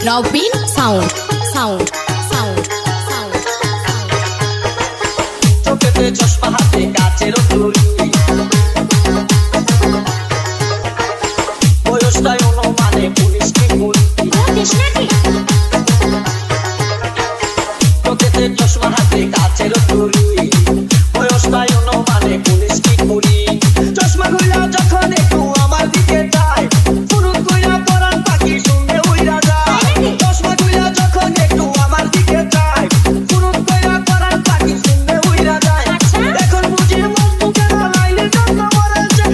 Robin Sound Sound Sound Sound চোখেতে চশমা হাতে কাচের তুড়ি বয়সটাই অনুমানে 19 কি কুড়ি চোখেতে চশমা হাতে কাচের তুড়ি বয়সটাই অনুমানে 19 কি কুড়ি চশমা খুইলা যখন একটু আমার দিকে যায় ফুরুত কইরা পরান পাখি শুনে উইরা যায় চশমা খুইলা যখন একটু আমার দিকে যায় ফুরুত কইরা পরান পাখি শুনে উইরা যায় এখন বুঝি মন বুকে লাইলের জন্য মরেছে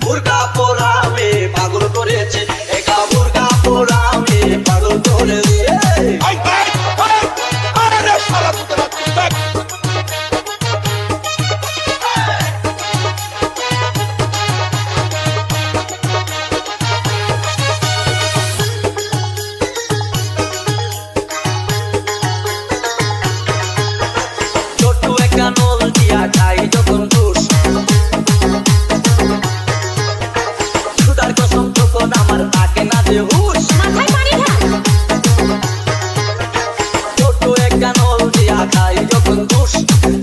বুরকা পরা মে পাগল করেছে একা বুরকা পরা মে পাগল করেছে আরে শালা তোরা নল দিয়া খাই যখন দোষ খুদার কসম তখন আমার থাকে না যে হুশ ছোট একটা নল দিয়া খাই যখন দোষ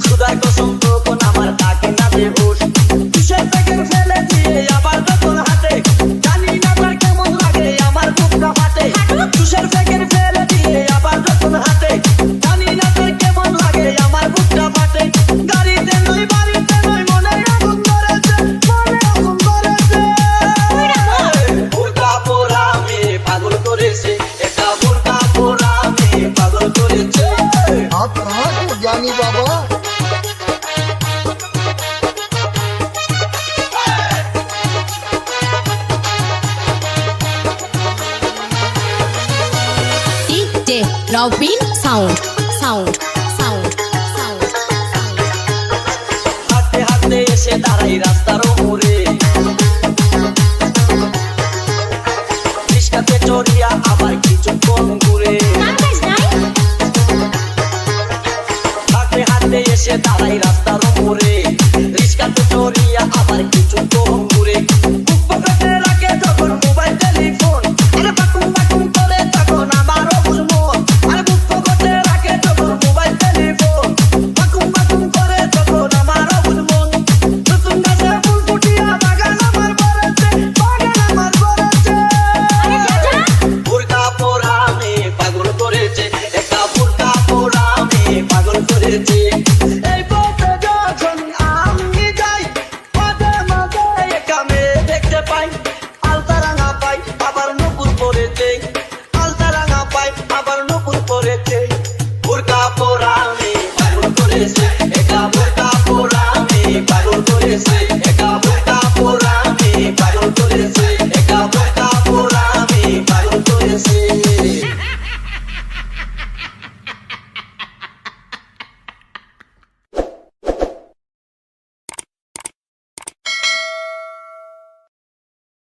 খুদার কসম তখন আমার থাকে না যে হুশ কিসের প্যাকেট ফেলে দিয়ে আবার যখন হাতে জানি না তার কেমন লাগে আমার বুকটা ফাটে কিসের প্যাকেট ফেলে দিয়ে আবার যখন হাতে জানি না তার কেমন লাগে আমার বুকটা ফাটে গাড়িতে নই বাড়িতে নই মনে আগুন ধরেছে বুরকা পরা মে পাগল করেছে এটা বুরকা পরা মে পাগল করেছে आप कहाँ के ज्ञानी बाबा DJ Robin Sound Sound Sound Sound হাতে হাতে এসে দাঁড়াই রাস্তার মোড়ে রিস্কাতে চড়িয়া আবার কিছুক্ষণ ঘুরে হাতে হাতে এসে দাঁড়াই রাস্তার মোড়ে রিস্কাতে চড়িয়া আবার কিছুক্ষণ